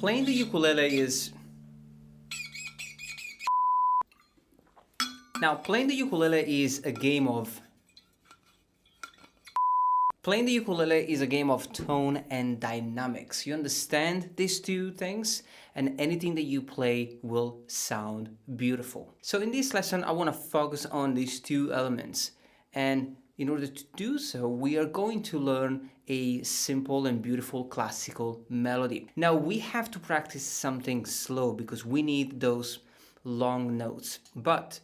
playing the ukulele is... Now, playing the ukulele is a game of... Playing the ukulele is a game of tone and dynamics. You understand these two things, and anything that you play will sound beautiful. So in this lesson, I want to focus on these two elements. And in order to do so, we are going to learn a simple and beautiful classical melody. Now, we have to practice something slow because we need those long notes. But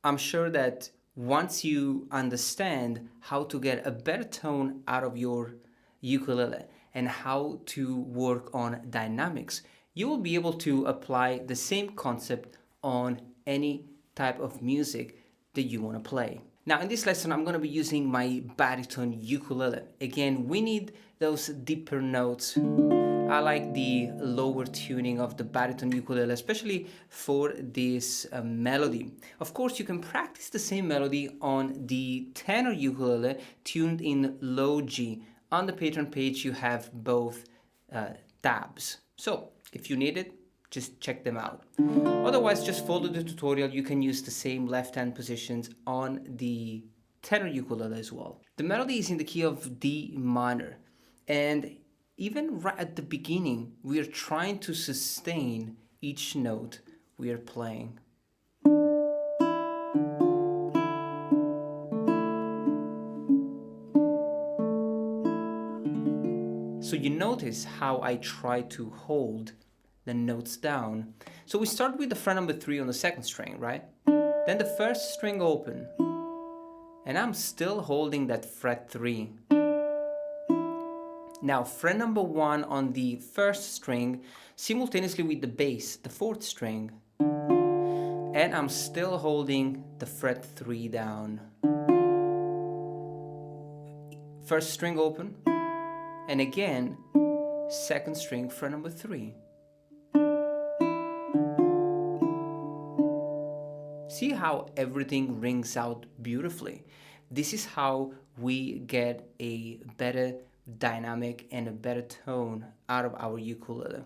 I'm sure that once you understand how to get a better tone out of your ukulele and how to work on dynamics, you will be able to apply the same concept on any type of music that you want to play. Now in this lesson, I'm going to be using my baritone ukulele. Again, we need those deeper notes. I like the lower tuning of the baritone ukulele, especially for this melody. Of course, you can practice the same melody on the tenor ukulele tuned in low G. On the Patreon page, you have both tabs. So if you need it, just check them out. Otherwise, just follow the tutorial. You can use the same left hand positions on the tenor ukulele as well. The melody is in the key of D minor, and even right at the beginning, we are trying to sustain each note we are playing. So you notice how I try to hold the notes down. So we start with the fret number 3 on the second string, right? Then the first string open, and I'm still holding that fret 3. Now fret number 1 on the first string simultaneously with the bass, the fourth string, and I'm still holding the fret 3 down. First string open, and again second string fret number 3. See how everything rings out beautifully. This is how we get a better dynamic and a better tone out of our ukulele.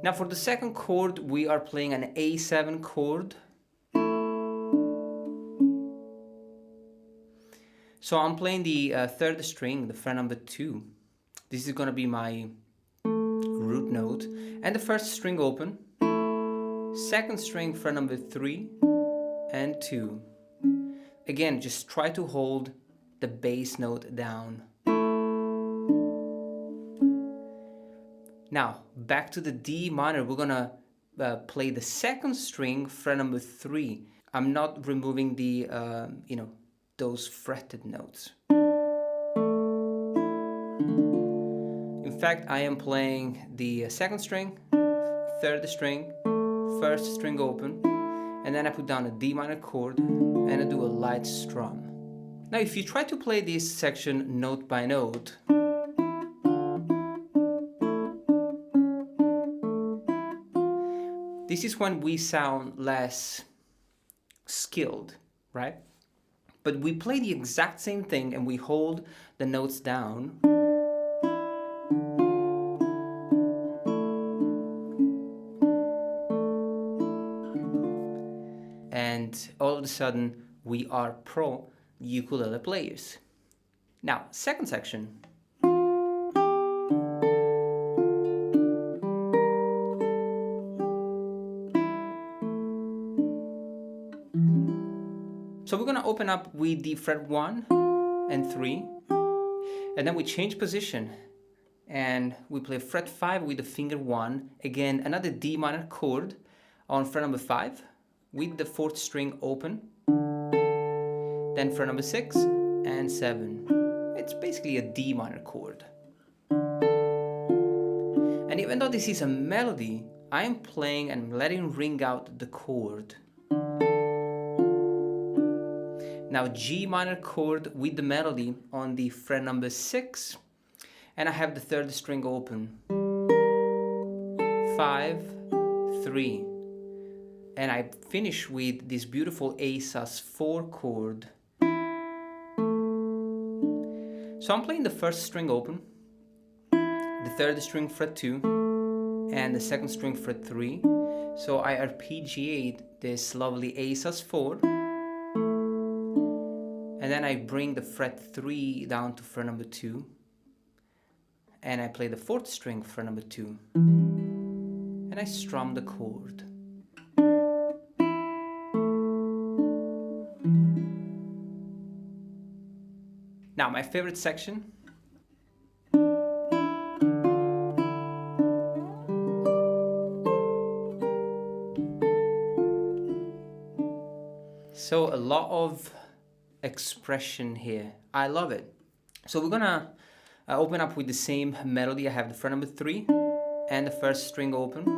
Now for the second chord, we are playing an A7 chord. So I'm playing the third string, the fret number 2. This is gonna be my root note, and the first string open, second string fret number 3 and 2. Again, just try to hold the bass note down. Now, back to the D minor, we're gonna play the second string, fret number 3. I'm not removing the, those fretted notes. In fact, I am playing the second string, third string, first string open, and then I put down a D minor chord and I do a light strum. Now if you try to play this section note by note, this is when we sound less skilled, right? But we play the exact same thing and we hold the notes down. And all of a sudden, we are pro ukulele players. Now, second section. So we're gonna open up with the fret 1 and 3, and then we change position, and we play fret 5 with the finger 1, again another D minor chord on fret number 5, with the fourth string open, then fret number 6 and 7. It's basically a D minor chord. And even though this is a melody, I am playing and letting ring out the chord. Now G minor chord with the melody on the fret number 6, and I have the third string open. 5, 3. And I finish with this beautiful A sus4 chord. So I'm playing the first string open, the third string fret 2, and the second string fret 3. So I arpeggiate this lovely A sus4, and then I bring the fret 3 down to fret number 2, and I play the fourth string fret number 2, and I strum the chord. Now my favorite section. So a lot of expression here. I love it. So we're gonna open up with the same melody. I have the fret number 3 and the first string open,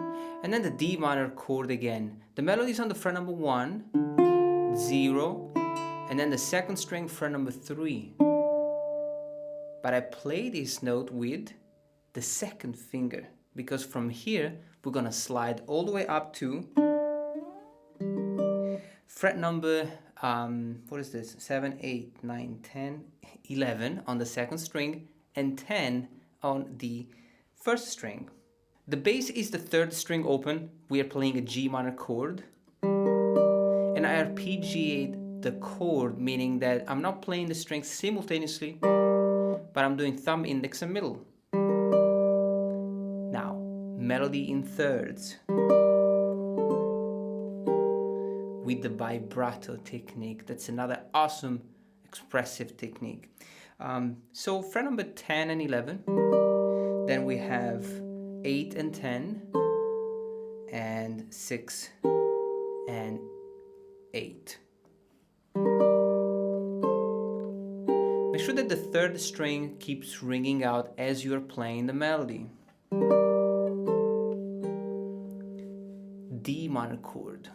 and then the D minor chord again. The melody is on the fret number 1, 0, and then the second string fret number 3. But I play this note with the second finger, because from here we're gonna slide all the way up to fret number, what is this, 7, 8, 9, 10, 11 on the second string, and 10 on the first string. The bass is the third string open. We are playing a G minor chord, and I arpeggiate the chord, meaning that I'm not playing the strings simultaneously, but I'm doing thumb, index, and middle. Now, melody in thirds with the vibrato technique. That's another awesome expressive technique. So fret number 10 and 11, then we have 8 and 10, and 6 and 8. Make sure that the third string keeps ringing out as you're playing the melody. D minor chord.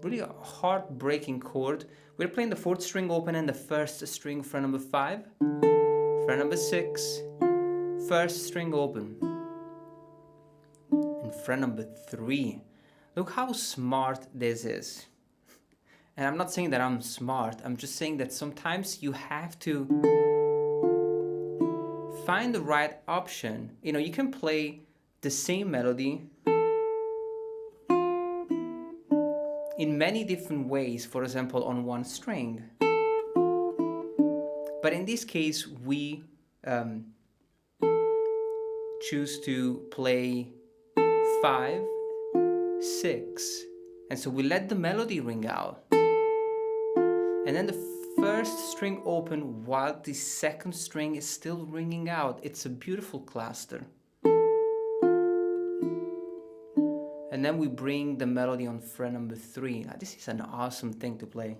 Really a heartbreaking chord. We're playing the fourth string open and the first string fret number 5, fret number 6, first string open, and fret number 3. Look how smart this is. And I'm not saying that I'm smart, I'm just saying that sometimes you have to find the right option. You know, you can play the same melody in many different ways, for example, on one string. But in this case, we choose to play 5, 6, and so we let the melody ring out. And then the first string open while the second string is still ringing out. It's a beautiful cluster. And then we bring the melody on fret number 3. Now, this is an awesome thing to play.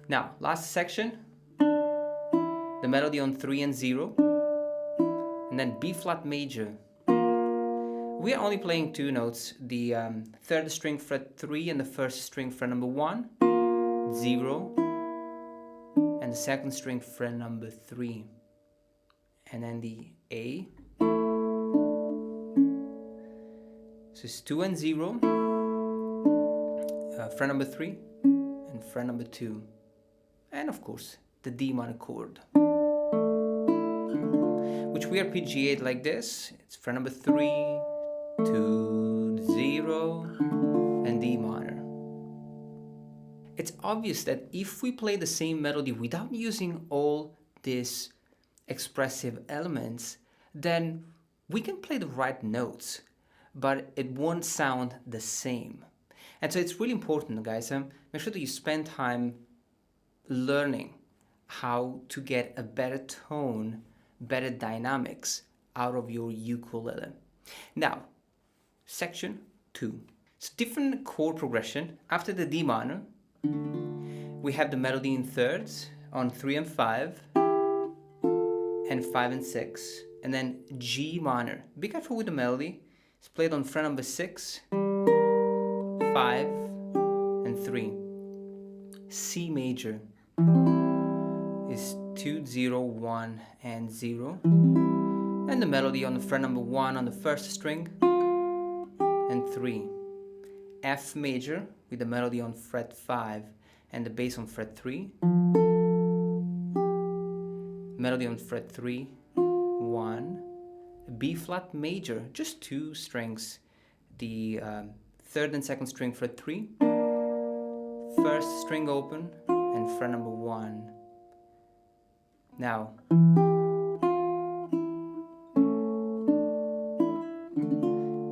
Now, last section, the melody on 3 and 0, and then B flat major. We are only playing 2 notes, the third string fret 3 and the first string fret number 1, 0, and the second string fret number 3, and then the A. So it's 2 and 0, fret number 3, and fret number 2, and of course the D minor chord, which we arpeggiate like this. It's fret number 3, 2, 0, and D minor. It's obvious that if we play the same melody without using all these expressive elements, then we can play the right notes, but it won't sound the same. And so it's really important, guys, make sure that you spend time learning how to get a better tone, better dynamics out of your ukulele. Now, section 2. So different chord progression. After the D minor, we have the melody in thirds on 3 and 5, and 5 and 6, and then G minor. Be careful with the melody. It's played on fret number 6, 5, and 3. C major is 2, 0, 1, and 0. And the melody on the fret number 1 on the first string, and 3. F major with the melody on fret 5 and the bass on fret 3. melody on fret 3, 1, B flat major, just 2 strings, the third and second string fret 3, first string open, and fret number 1. Now,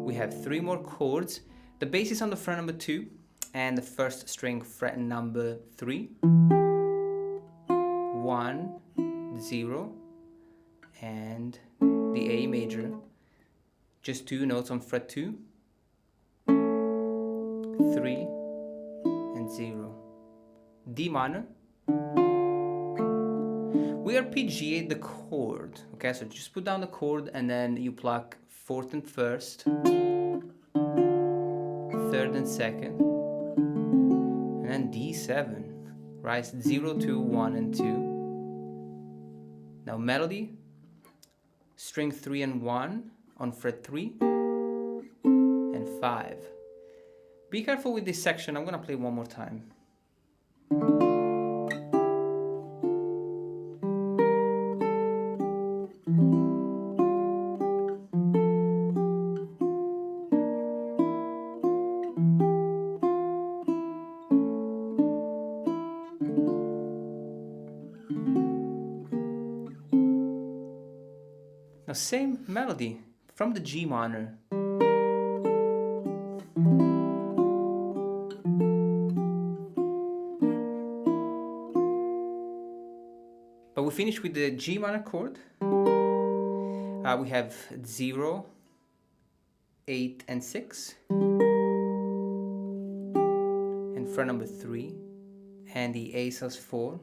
we have 3 more chords. The bass is on the fret number 2, and the first string fret number 3, 1, 0, and the A major, just 2 notes on fret 2, 3, and 0. D minor. We arpeggiate the chord, okay? So just put down the chord and then you pluck 4th and 1st, 3rd and 2nd, and then D7, right? 0, 2, 1, and 2. Now melody, string 3 and 1 on fret 3 and 5. Be careful with this section. I'm gonna play one more time. Now same melody from the G minor. But we finish with the G minor chord. We have 0, 8, and 6. And fret number 3. And the A sus4.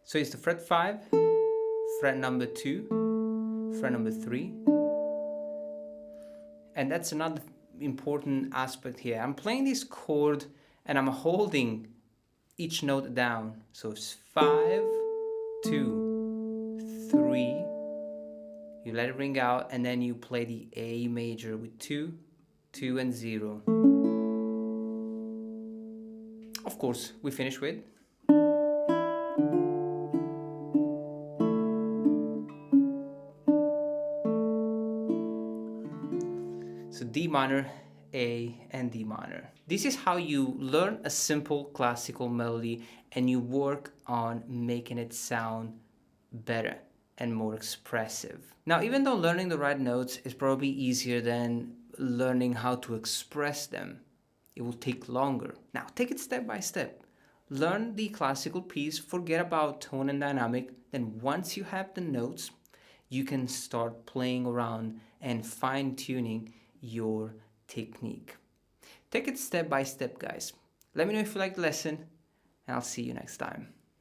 So it's the fret 5, fret number 2, fret number 3. And that's another important aspect here. I'm playing this chord and I'm holding each note down. So it's 5, 2, 3. You let it ring out and then you play the A major with 2, 2, and 0. Of course, we finish with so D minor, A, and D minor. This is how you learn a simple classical melody and you work on making it sound better and more expressive. Now, even though learning the right notes is probably easier than learning how to express them, it will take longer. Now, take it step by step. Learn the classical piece, forget about tone and dynamic, then once you have the notes, you can start playing around and fine-tuning your technique. Take it step by step, guys. Let me know if you like the lesson, and I'll see you next time.